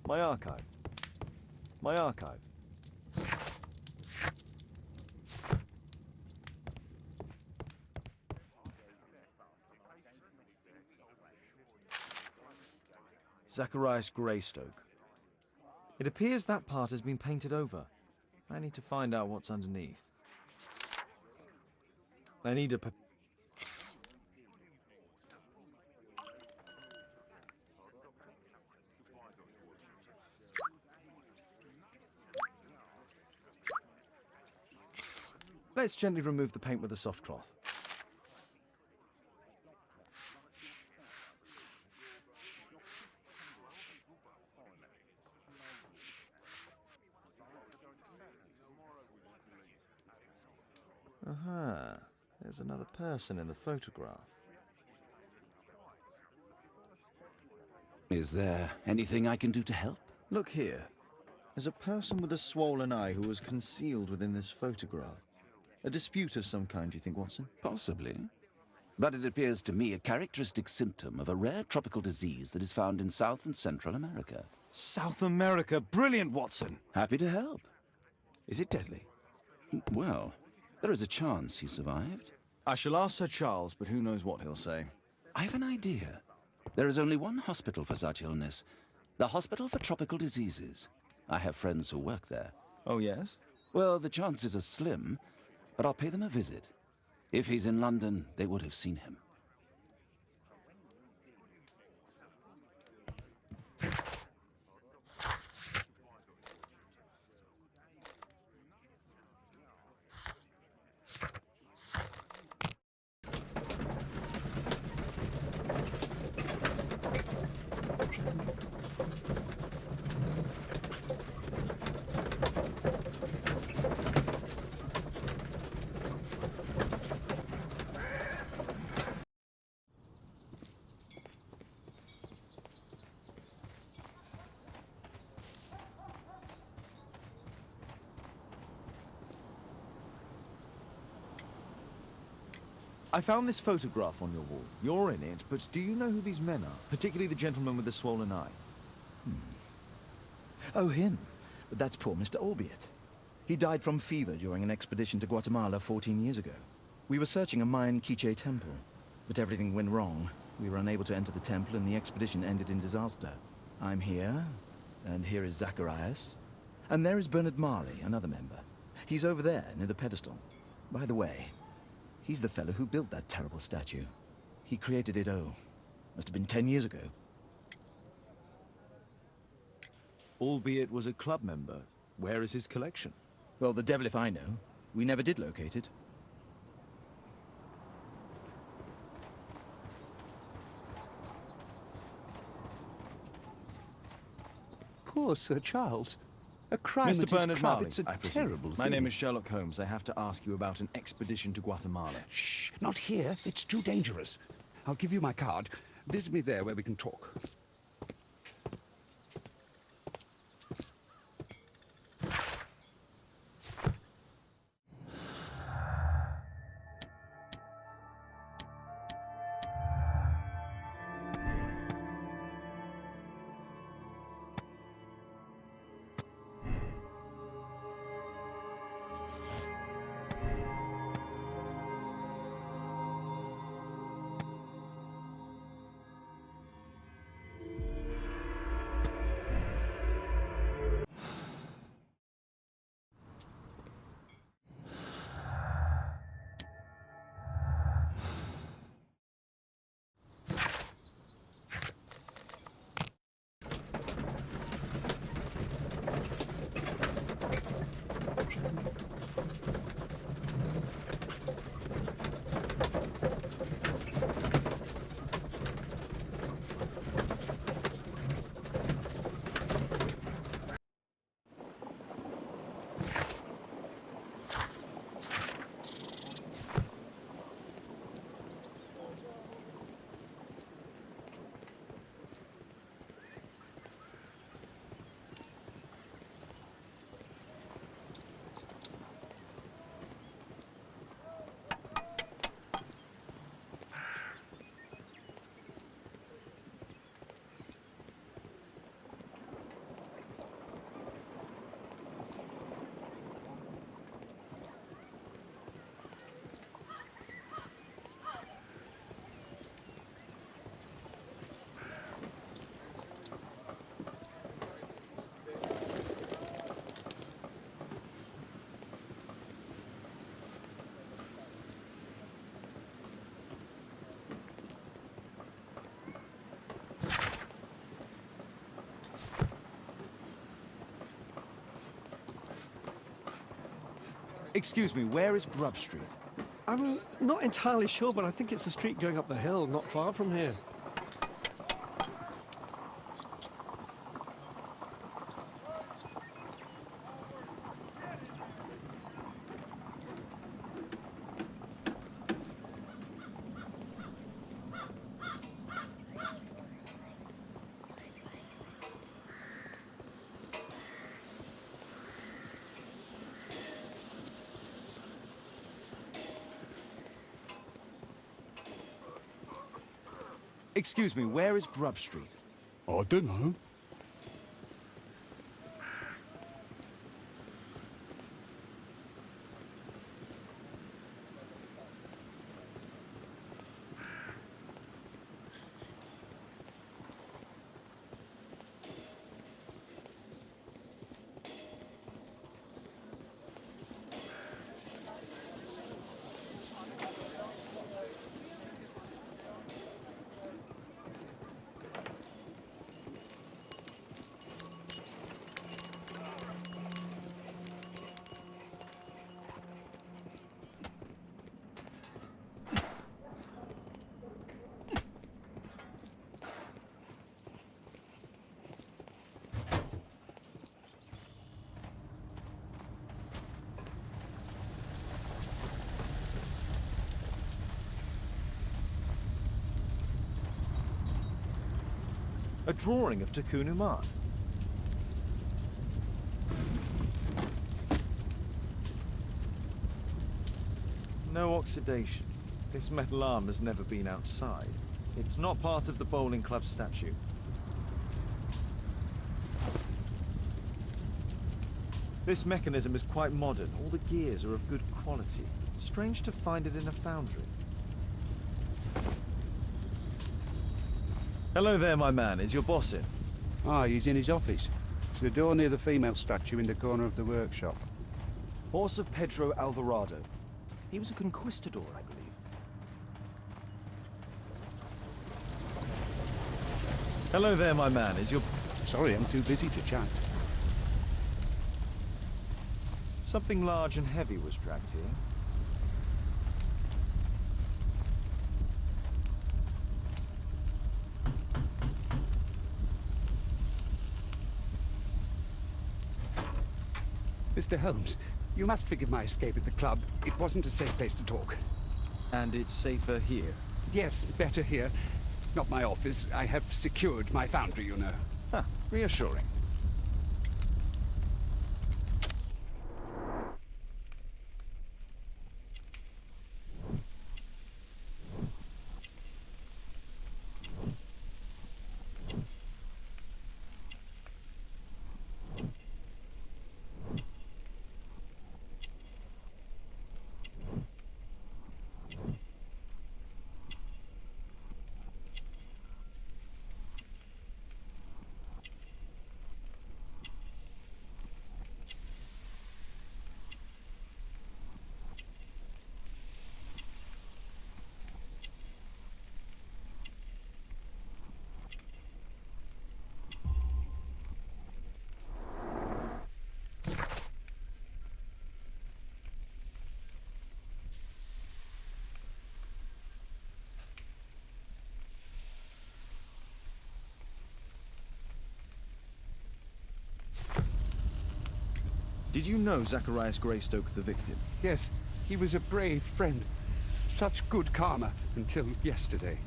My archive. My archive. Zacharias Greystoke. It appears that part has been painted over. I need to find out what's underneath. I need a... Let's gently remove the paint with a soft cloth. Aha, there's another person in the photograph. Is there anything I can do to help? Look here. There's a person with a swollen eye who was concealed within this photograph. A dispute of some kind, do you think, Watson? Possibly. But it appears to me a characteristic symptom of a rare tropical disease that is found in South and Central America. South America! Brilliant, Watson! Happy to help. Is it deadly? Well, there is a chance he survived. I shall ask Sir Charles, but who knows what he'll say. I have an idea. There is only one hospital for such illness. The Hospital for Tropical Diseases. I have friends who work there. Oh, yes? Well, the chances are slim, but I'll pay them a visit. If he's in London, they would have seen him. I found this photograph on your wall. You're in it, but do you know who these men are? Particularly the gentleman with the swollen eye. Oh, him. But that's poor Mr. Albeit. He died from fever during an expedition to Guatemala 14 years ago. We were searching a Mayan Quiche temple, but everything went wrong. We were unable to enter the temple and the expedition ended in disaster. I'm here, and here is Zacharias. And there is Bernard Marley, another member. He's over there, near the pedestal. By the way, he's the fellow who built that terrible statue. He created it, must have been 10 years ago. Albeit was a club member. Where is his collection? Well, the devil if I know. We never did locate it. Poor Sir Charles. A crime Mr. at his Bernard club, Marley, it's a I presume. terrible thing. My name is Sherlock Holmes. I have to ask you about an expedition to Guatemala. Shh, not here. It's too dangerous. I'll give you my card. Visit me there where we can talk. Excuse me, where is Grub Street? I'm not entirely sure, but I think it's the street going up the hill, not far from here. Excuse me, where is Grub Street? I don't know. A drawing of Tikkun Uman. No oxidation. This metal arm has never been outside. It's not part of the bowling club statue. This mechanism is quite modern. All the gears are of good quality. Strange to find it in a foundry. Hello there, my man. Is your boss in? Ah, he's in his office. It's the door near the female statue in the corner of the workshop. Horse of Pedro Alvarado. He was a conquistador, I believe. Hello there, my man. Is your... Sorry, I'm too busy to chat. Something large and heavy was dragged here. Mr. Holmes, you must forgive my escape at the club. It wasn't a safe place to talk. And it's safer here. Yes, better here. Not my office. I have secured my foundry, you know. Huh, reassuring. Did you know Zacharias Greystoke, the victim? Yes, he was a brave friend. Such good karma until yesterday.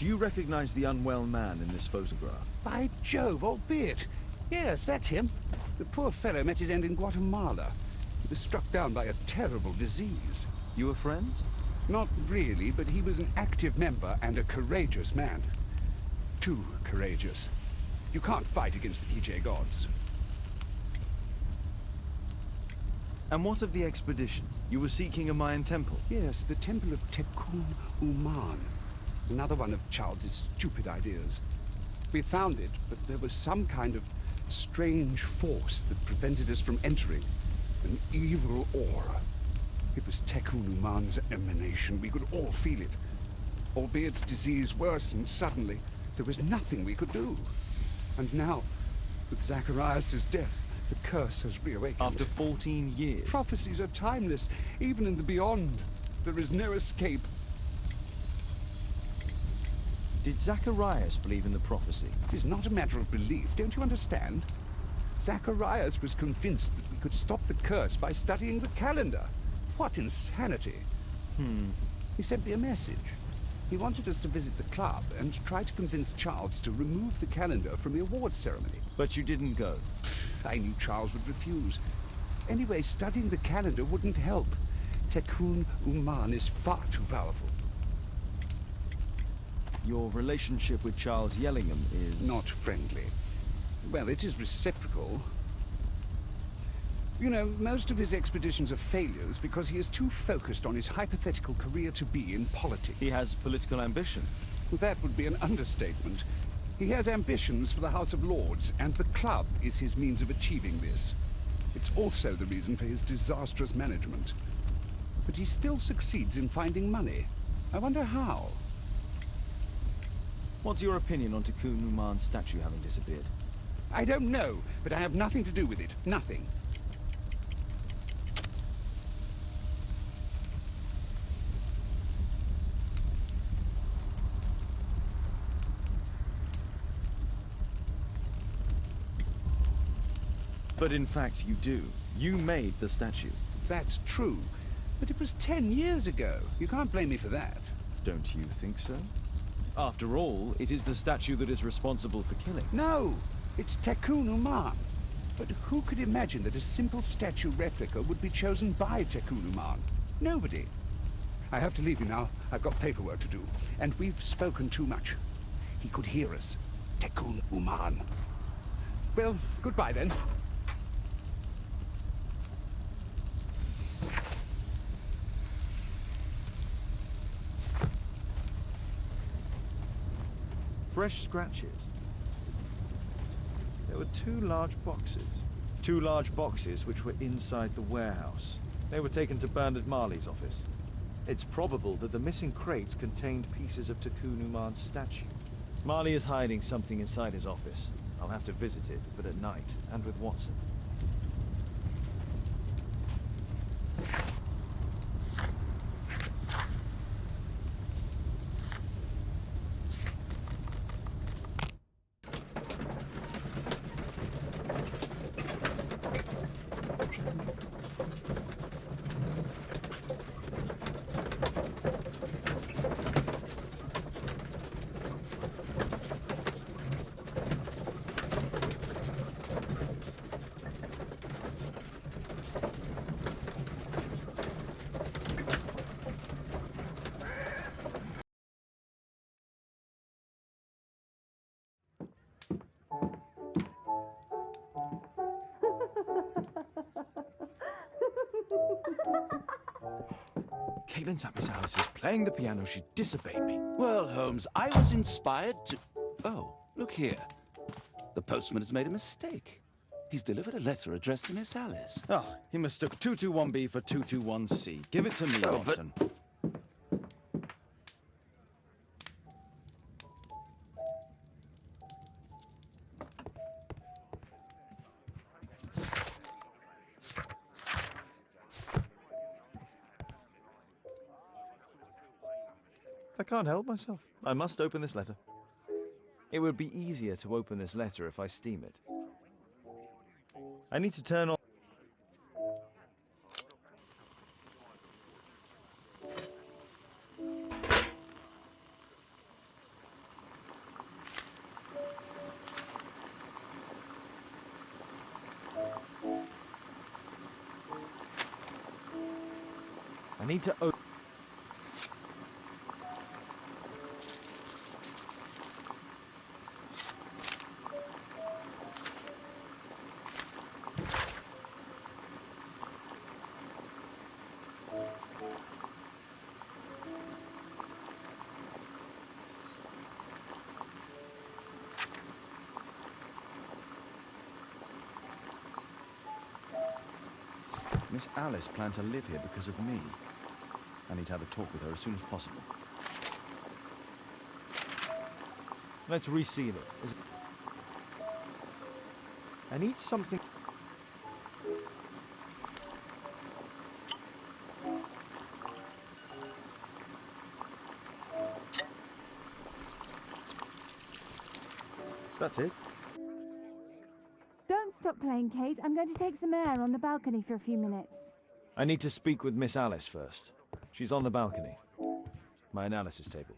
Do you recognize the unwell man in this photograph? By Jove, albeit. Yes, that's him. The poor fellow met his end in Guatemala. He was struck down by a terrible disease. You were friends? Not really, but he was an active member and a courageous man. Too courageous. You can't fight against the PJ gods. And what of the expedition? You were seeking a Mayan temple. Yes, the Temple of Tekun Uman. Another one of Charles's stupid ideas. We found it, but there was some kind of strange force that prevented us from entering. An evil aura. It was Tekun Uman's emanation. We could all feel it. Albeit its disease worsened suddenly, there was nothing we could do. And now, with Zacharias' death, the curse has reawakened. After 14 years. Prophecies are timeless, even in the beyond. There is no escape. Did Zacharias believe in the prophecy? It is not a matter of belief, don't you understand? Zacharias was convinced that we could stop the curse by studying the calendar. What insanity! He sent me a message. He wanted us to visit the club and try to convince Charles to remove the calendar from the awards ceremony. But you didn't go. I knew Charles would refuse. Anyway, studying the calendar wouldn't help. Tekun Uman is far too powerful. Your relationship with Charles Yellingham is... Not friendly. Well, it is reciprocal. You know, most of his expeditions are failures because he is too focused on his hypothetical career to be in politics. He has political ambition. That would be an understatement. He has ambitions for the House of Lords, and the club is his means of achieving this. It's also the reason for his disastrous management. But he still succeeds in finding money. I wonder how. What's your opinion on Tekun Uman's statue having disappeared? I don't know, but I have nothing to do with it. Nothing. But in fact you do. You made the statue. That's true. But it was 10 years ago. You can't blame me for that. Don't you think so? After all, it is the statue that is responsible for killing. No! It's Tekun Uman. But who could imagine that a simple statue replica would be chosen by Tekun Uman? Nobody. I have to leave you now. I've got paperwork to do. And we've spoken too much. He could hear us. Tekun Uman. Well, goodbye then. Fresh scratches. There were two large boxes. Two large boxes which were inside the warehouse. They were taken to Bernard Marley's office. It's probable that the missing crates contained pieces of Tekun Uman's statue. Marley is hiding something inside his office. I'll have to visit it, but at night, and with Watson. Caitlin's at Miss Alice's playing the piano. She disobeyed me. Well, Holmes, I was inspired to... Oh, look here. The postman has made a mistake. He's delivered a letter addressed to Miss Alice. Oh, he mistook 221B for 221C. Give it to me, Oh, but- Watson. I can't help myself. I must open this letter. It would be easier to open this letter if I steam it. I need to turn on... I need to open... Miss Alice planned to live here because of me. I need to have a talk with her as soon as possible. Let's reseal it. I need something... That's it. Don't stop playing, Kate. I'm going to take some air on the balcony for a few minutes. I need to speak with Miss Alice first. She's on the balcony. My analysis table.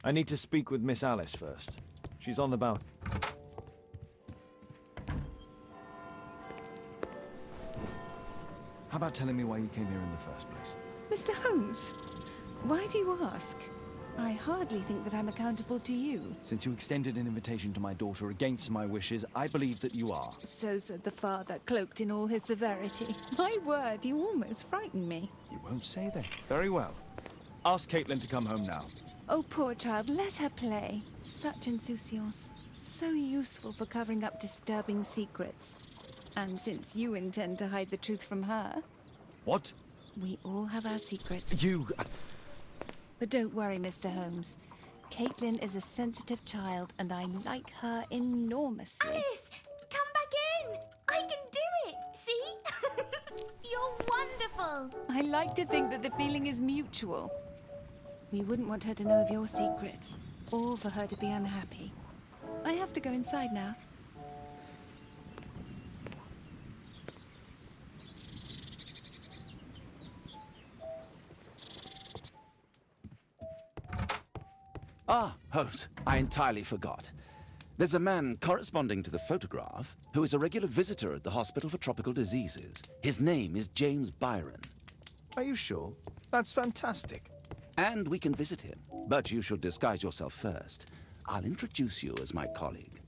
I need to speak with Miss Alice first. She's on the balcony. How about telling me why you came here in the first place? Mr. Holmes, why do you ask? I hardly think that I'm accountable to you. Since you extended an invitation to my daughter against my wishes, I believe that you are. So said the father, cloaked in all his severity. My word, you almost frightened me. You won't say that. Very well. Ask Caitlin to come home now. Oh, poor child, let her play. Such insouciance. So useful for covering up disturbing secrets. And since you intend to hide the truth from her... What? We all have our secrets. You... But don't worry, Mr. Holmes. Caitlin is a sensitive child, and I like her enormously. Alice, come back in. I can do it. See? You're wonderful. I like to think that the feeling is mutual. We wouldn't want her to know of your secrets, or for her to be unhappy. I have to go inside now. Ah, Holmes, I entirely forgot. There's a man corresponding to the photograph who is a regular visitor at the Hospital for Tropical Diseases. His name is James Byron. Are you sure? That's fantastic. And we can visit him, but you should disguise yourself first. I'll introduce you as my colleague.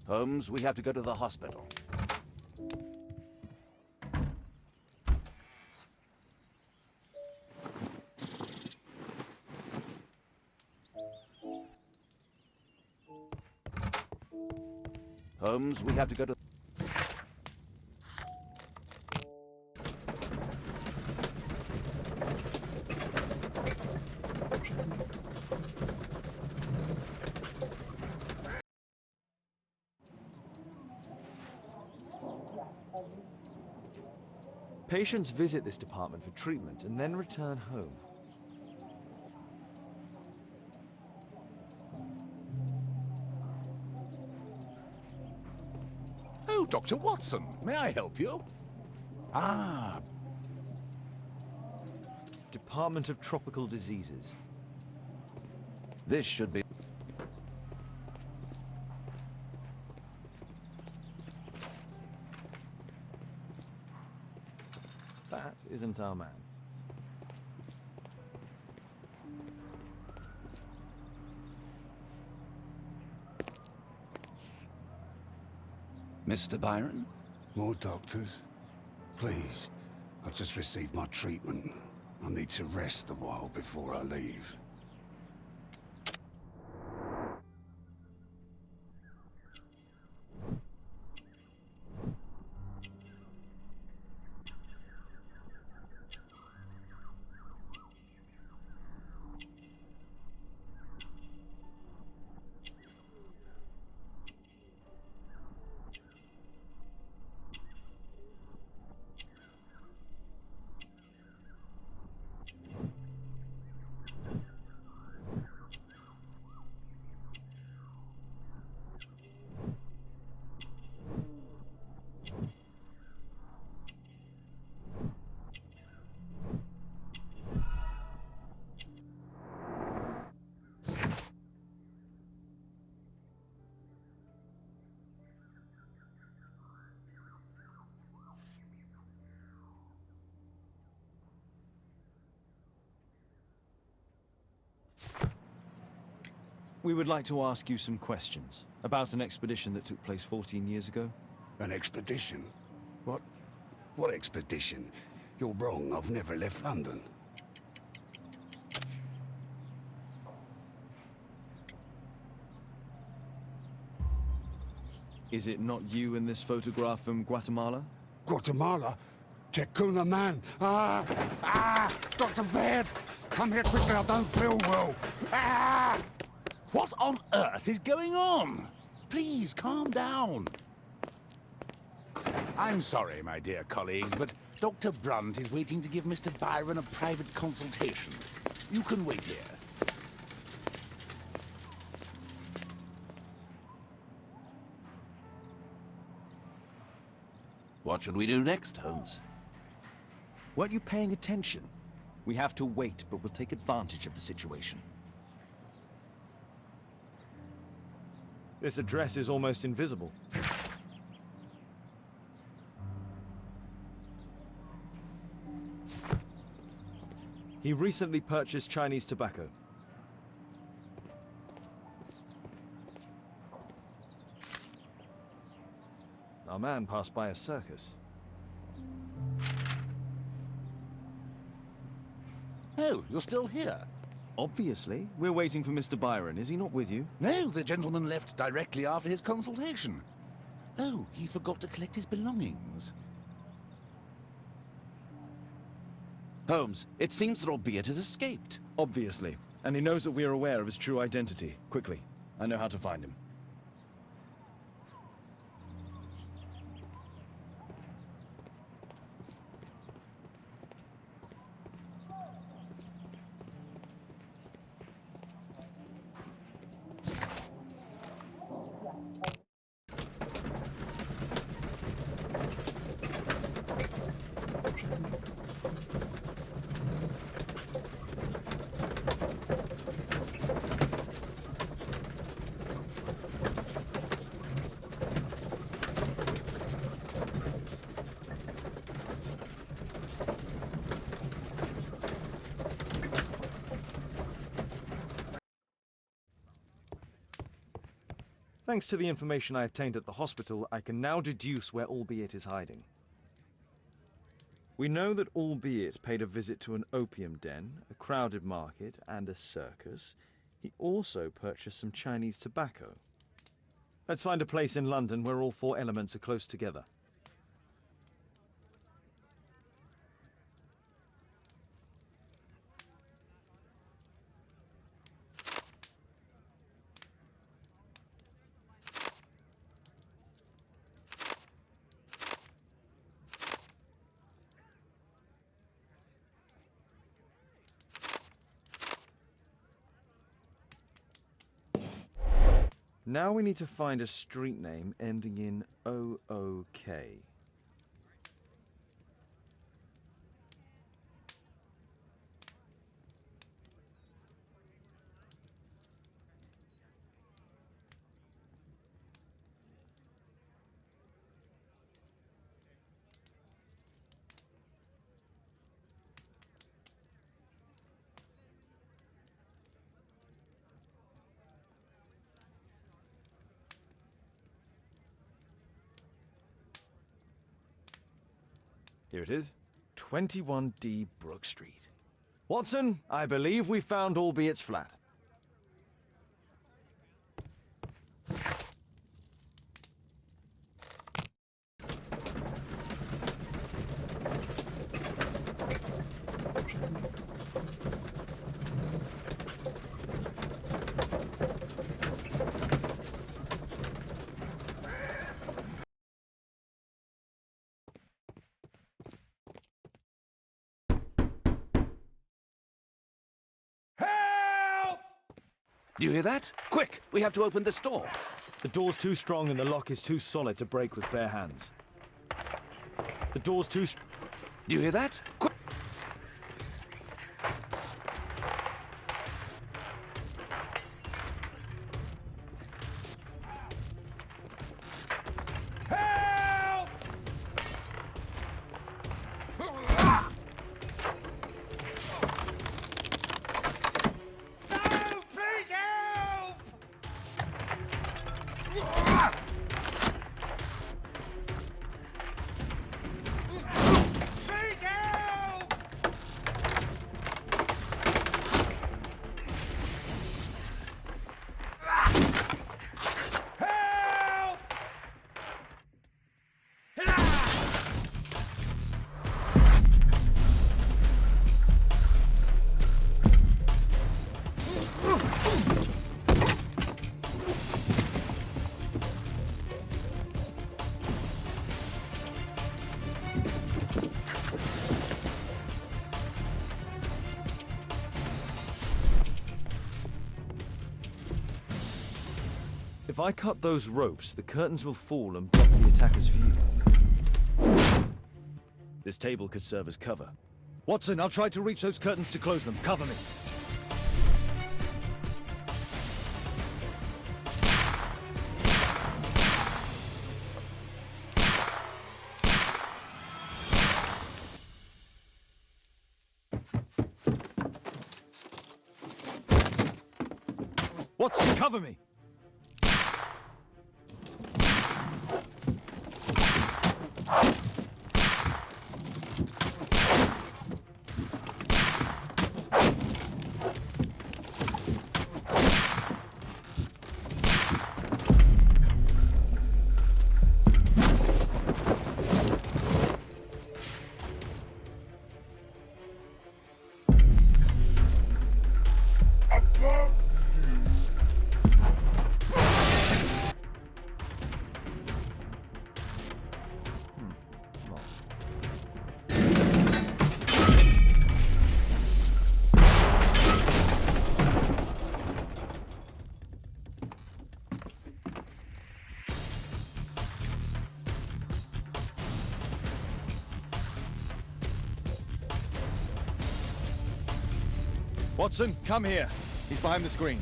Holmes, we have to go to the hospital. Holmes, we have to go to... Patients visit this department for treatment and then return home. Oh, Dr. Watson, may I help you? Ah, Department of Tropical Diseases. This should be... That isn't our man. Mr. Byron? More doctors? Please. I've just received my treatment. I need to rest a while before I leave. We would like to ask you some questions about an expedition that took place 14 years ago. An expedition? What expedition? You're wrong, I've never left London. Is it not you in this photograph from Guatemala? Guatemala? Tecuna man! Dr. Baird! Come here quickly, I don't feel well! What on earth is going on? Please, calm down. I'm sorry, my dear colleagues, but Dr. Brunt is waiting to give Mr. Byron a private consultation. You can wait here. What should we do next, Holmes? Weren't you paying attention? We have to wait, but we'll take advantage of the situation. This address is almost invisible. He recently purchased Chinese tobacco. Our man passed by a circus. Oh, you're still here? Obviously. We're waiting for Mr. Byron. Is he not with you? No, the gentleman left directly after his consultation. Oh, he forgot to collect his belongings. Holmes, it seems that Albeit has escaped. Obviously. And he knows that we are aware of his true identity. Quickly. I know how to find him. Thanks to the information I obtained at the hospital, I can now deduce where Albeit is hiding. We know that Albeit paid a visit to an opium den, a crowded market, and a circus. He also purchased some Chinese tobacco. Let's find a place in London where all four elements are close together. Now we need to find a street name ending in OOK. Here it is. 21D Brook Street. Watson, I believe we found Albeit's flat. Do you hear that? Quick! We have to open this door. The door's too strong and the lock is too solid to break with bare hands. The door's too... Do you hear that? Quick! If I cut those ropes, the curtains will fall and block the attacker's view. This table could serve as cover. Watson, I'll try to reach those curtains to close them. Cover me. Watson, cover me! Watson, come here. He's behind the screen.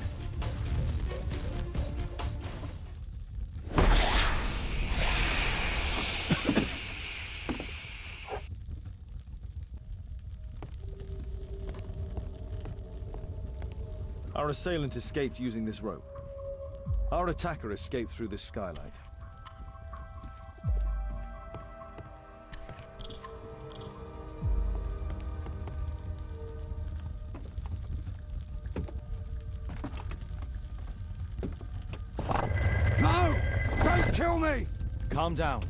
Our assailant escaped using this rope. Our attacker escaped through this skylight. No! Don't kill me! Calm down.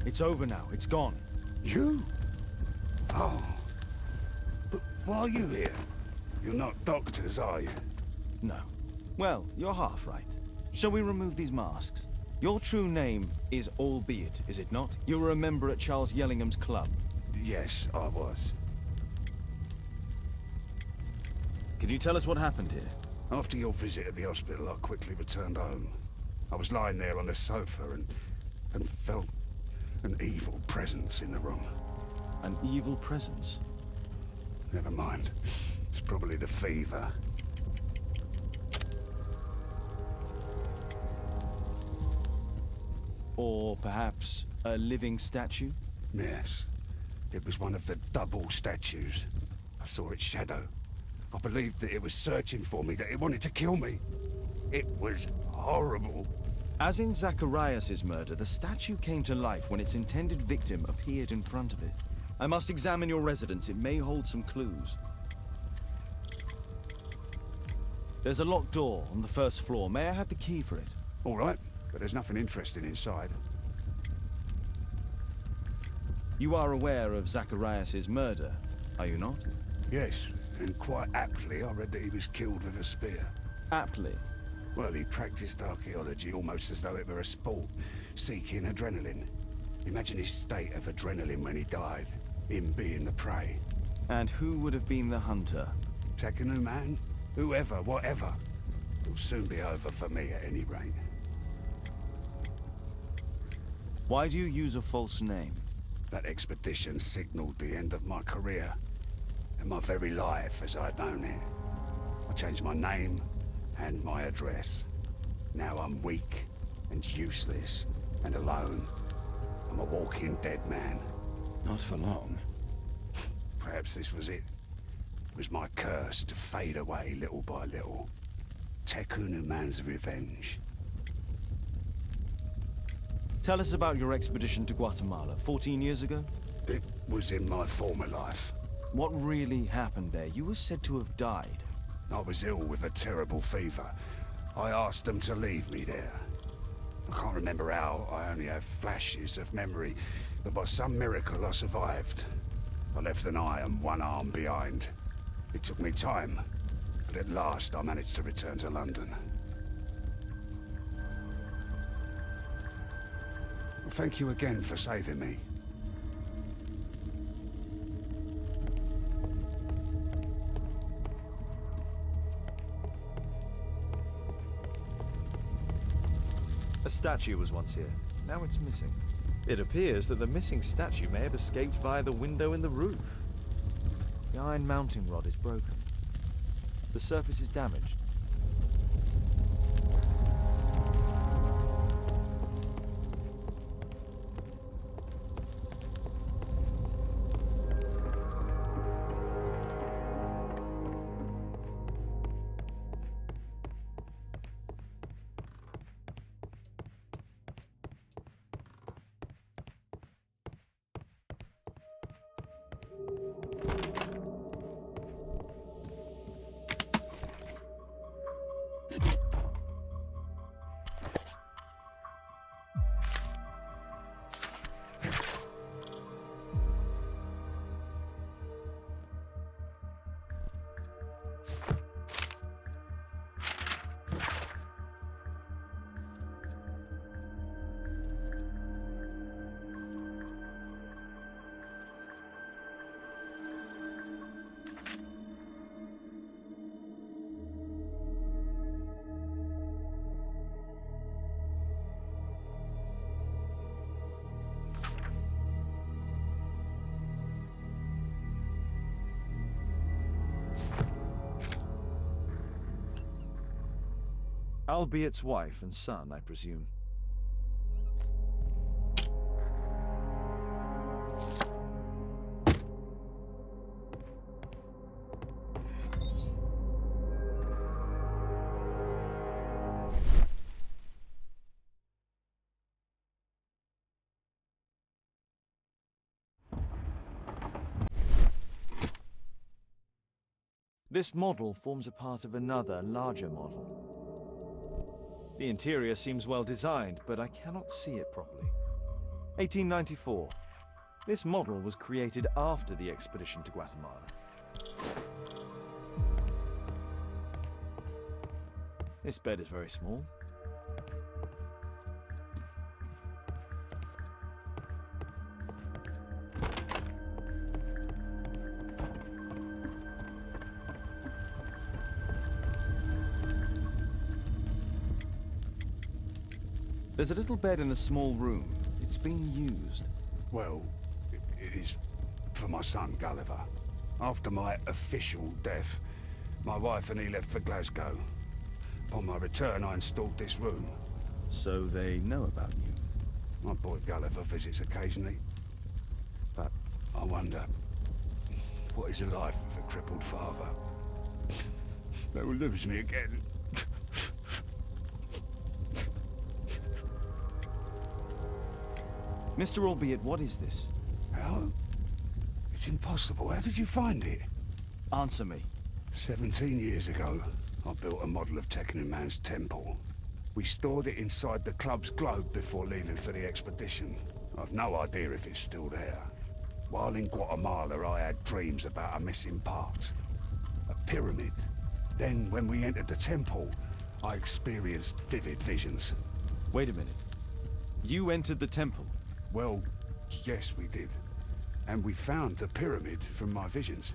It's over now. It's gone. You? Oh. But why are you here? You're not doctors, are you? No. Well, you're half right. Shall we remove these masks? Your true name is Albeit, is it not? You were a member at Charles Yellingham's club. Yes, I was. Can you tell us what happened here? After your visit at the hospital, I quickly returned home. I was lying there on the sofa and felt an evil presence in the room. An evil presence? Never mind. It's probably the fever. Or perhaps a living statue? Yes. It was one of the double statues. I saw its shadow. I believed that it was searching for me, that it wanted to kill me. It was horrible. As in Zacharias' murder, the statue came to life when its intended victim appeared in front of it. I must examine your residence. It may hold some clues. There's a locked door on the first floor. May I have the key for it? All right, but there's nothing interesting inside. You are aware of Zacharias' murder, are you not? Yes, and quite aptly I read that he was killed with a spear. Aptly. Well, he practiced archaeology almost as though it were a sport, seeking adrenaline. Imagine his state of adrenaline when he died, him being the prey. And who would have been the hunter? Tekenu man? Whoever, whatever. It'll soon be over for me at any rate. Why do you use a false name? That expedition signaled the end of my career, and my very life as I'd known it. I changed my name and my address. Now I'm weak and useless and alone. I'm a walking dead man. Not for long. Perhaps this was it. It was my curse to fade away little by little. Tekunu man's revenge. Tell us about your expedition to Guatemala 14 years ago. It was in my former life. What really happened there? You were said to have died. I was ill with a terrible fever. I asked them to leave me there. I can't remember how, I only have flashes of memory, but by some miracle I survived. I left an eye and one arm behind. It took me time, but at last I managed to return to London. Well, thank you again for saving me. A statue was once here. Now it's missing. It appears that the missing statue may have escaped via the window in the roof. The iron mounting rod is broken. The surface is damaged. Albiet's wife and son, I presume. This model forms a part of another, larger model. The interior seems well designed, but I cannot see it properly. 1894. This model was created after the expedition to Guatemala. This bed is very small. There's a little bed in the small room. It's been used. Well, it is for my son, Gulliver. After my official death, my wife and he left for Glasgow. Upon my return, I installed this room. So they know about you? My boy Gulliver visits occasionally. But I wonder, what is the life of a crippled father? They will lose me again. Mr. Albiet, what is this? How? It's impossible. How did you find it? Answer me. 17 years ago, I built a model of Teknoman's temple. We stored it inside the club's globe before leaving for the expedition. I've no idea if it's still there. While in Guatemala, I had dreams about a missing part. A pyramid. Then, when we entered the temple, I experienced vivid visions. Wait a minute. You entered the temple? Well, yes, we did. And we found the pyramid from my visions.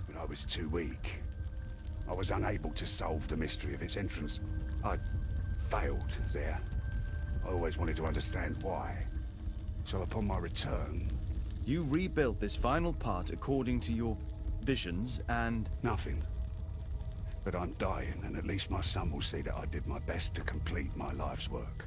But I was too weak. I was unable to solve the mystery of its entrance. I failed there. I always wanted to understand why. So upon my return... You rebuilt this final part according to your visions and... Nothing. But I'm dying, and at least my son will see that I did my best to complete my life's work.